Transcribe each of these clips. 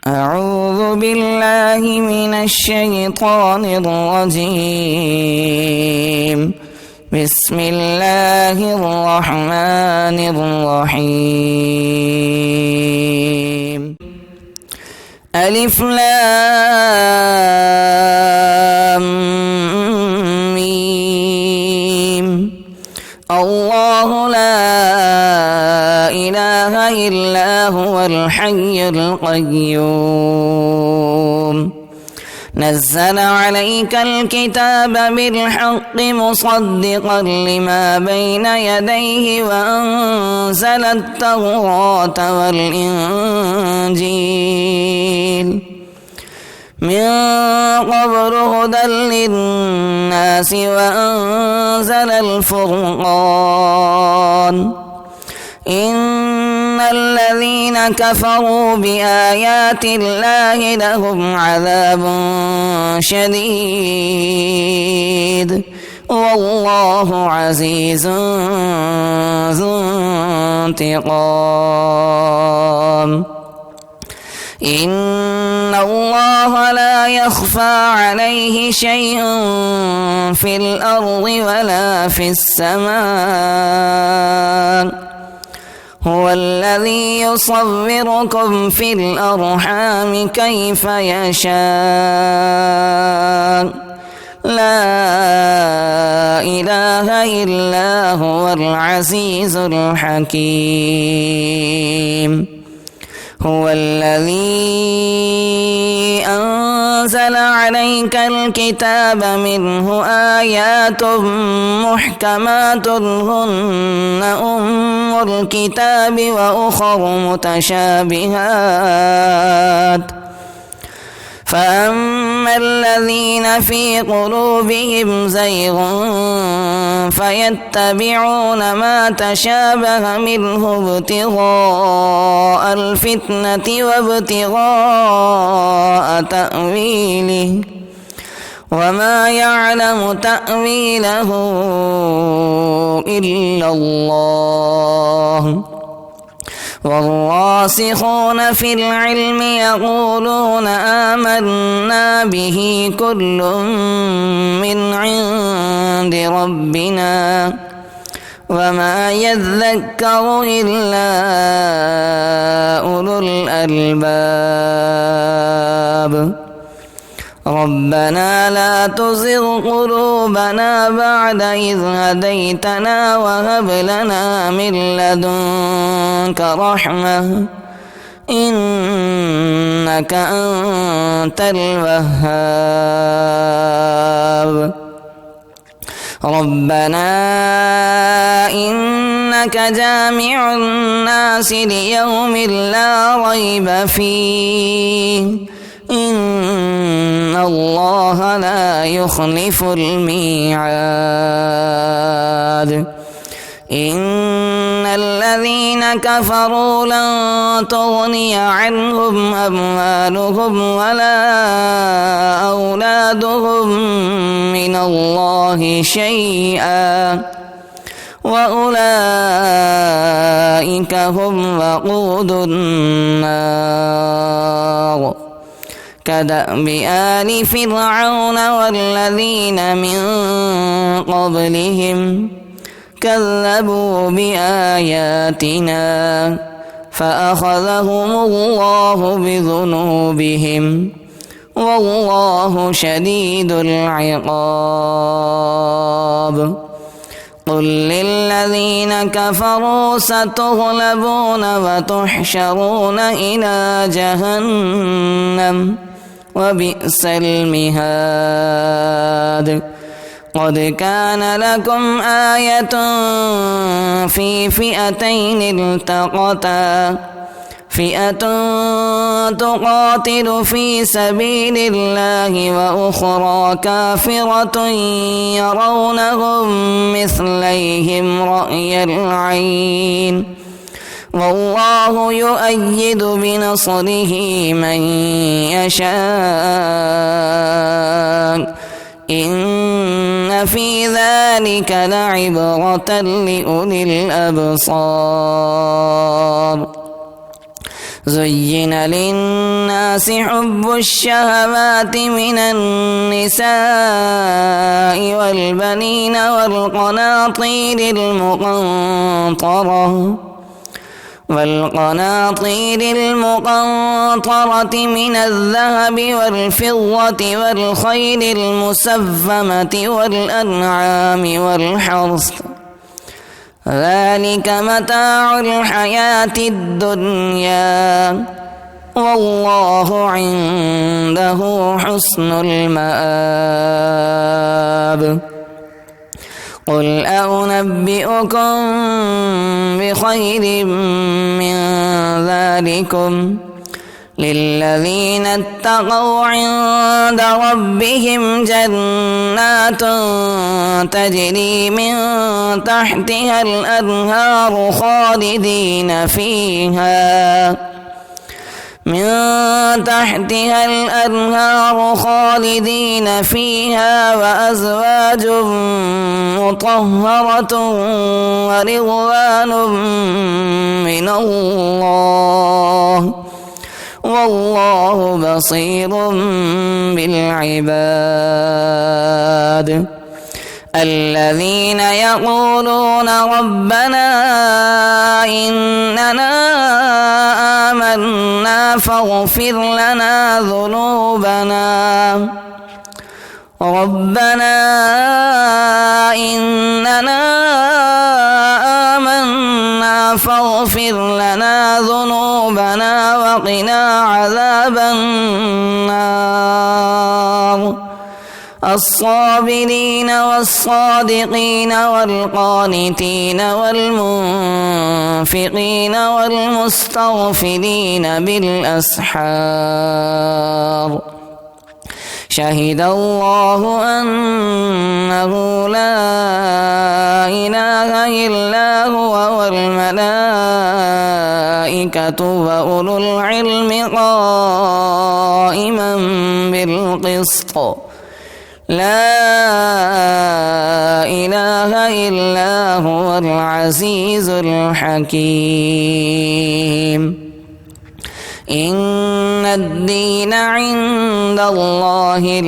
أعوذ بالله من الشيطان الرجيم. بسم الله الرحمن الرحيم. ألف لام ميم. الله لا إله إلا هو الحي القيوم. نزل عليك الكتاب بالحق مصدقا لما بين يديه وأنزل التوراة والإنجيل من قبل هدى للناس وأنزل الفرقان. إن الذين كفروا بآيات الله لهم عذاب شديد والله عزيز ذو انتقام. إن الله لا يخفى عليه شيء في الأرض ولا في السماء. هو الذي يصوركم في الأرحام كيف يشاء. لا إله إلا هو العزيز الحكيم. هو الذي أنزل عليك الكتاب منه آيات محكمات هن أم الكتاب وأخر متشابهات. فأما الذين في قلوبهم زيغ فيتبعون ما تشابه منه ابتغاء الفتنة وابتغاء تأويله وما يعلم تأويله إلا الله. والراسخون في العلم يقولون آمنا به كل من عند ربنا وما يذكر إلا أولو الألباب. ربنا لا تزغ قلوبنا بعد إذ هديتنا وهب لنا من لدنك رحمة إنك أنت الوهاب. ربنا إنك جامع الناس ليوم لا ريب فيه إن الله لا يخلف الميعاد. إن الذين كفروا لن تغني عنهم أموالهم ولا أولادهم من الله شيئا وأولئك هم وقود النار. كدأب آل فرعون والذين من قبلهم كذبوا بآياتنا فأخذهم الله بذنوبهم والله شديد العقاب. قل للذين كفروا ستغلبون وتحشرون إلى جهنم وبئس المهاد. قد كان لكم آية في فئتين التقتا فئة تقاتل في سبيل الله وأخرى كافرة يرونهم مثليهم رأي العين والله يؤيد بنصره من يشاء. إن في ذلك لعبرة لأولي الأبصار. زين للناس حب الشهوات من النساء والبنين والقناطير المقنطرة من الذهب والفضة والخيل المسومة والأنعام والحرث ذلك متاع الحياة الدنيا والله عنده حسن المآب قل أنبئكم بخير من ذلكم للذين اتقوا عند ربهم جنات تجري من تحتها الأنهار خالدين فيها وأزواج مطهرة ورضوان من الله والله بصير بالعباد الذين يقولون ربنا إننا آمنا فاغفر لنا ذنوبنا وقنا عذاب النار الصابرين والصادقين والقانتين والمنفقين والمستغفرين بالأسحار شهد الله أنه لا إله إلا هو والملائكة وأولو العلم قائما بالقسط لا إله إلا هو العزيز الحكيم إن الدين عند الله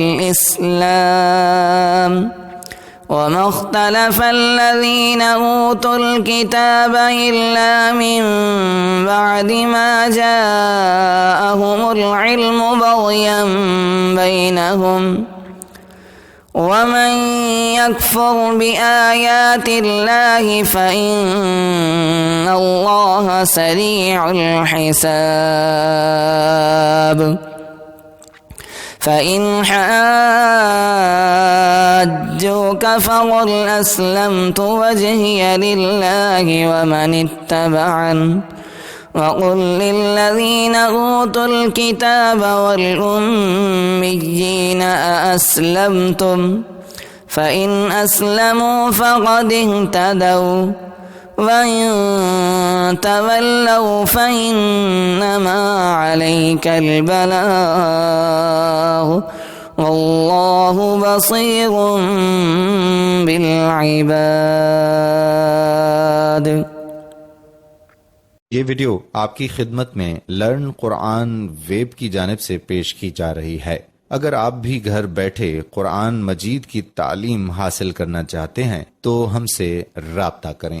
الإسلام وما اختلف الذين أوتوا الكتاب إلا من بعد ما جاءهم العلم بغيا بينهم ومن يكفر بآيات الله فإن الله سريع الحساب فإن حاجوك فقل أسلمت وجهي لله ومن اتبعني وقل للذين أوتوا الكتاب والأميين أأسلمتم فإن أسلموا فقد اهتدوا وإن تولوا فإنما عليك البلاغ والله بصير بالعباد। ये वीडियो आपकी खिदमत में लर्न कुरान वेब की जानिब से पेश की जा रही है। अगर आप भी घर बैठे कुरान मजीद की तालीम हासिल करना चाहते हैं तो हमसे राब्ता करें।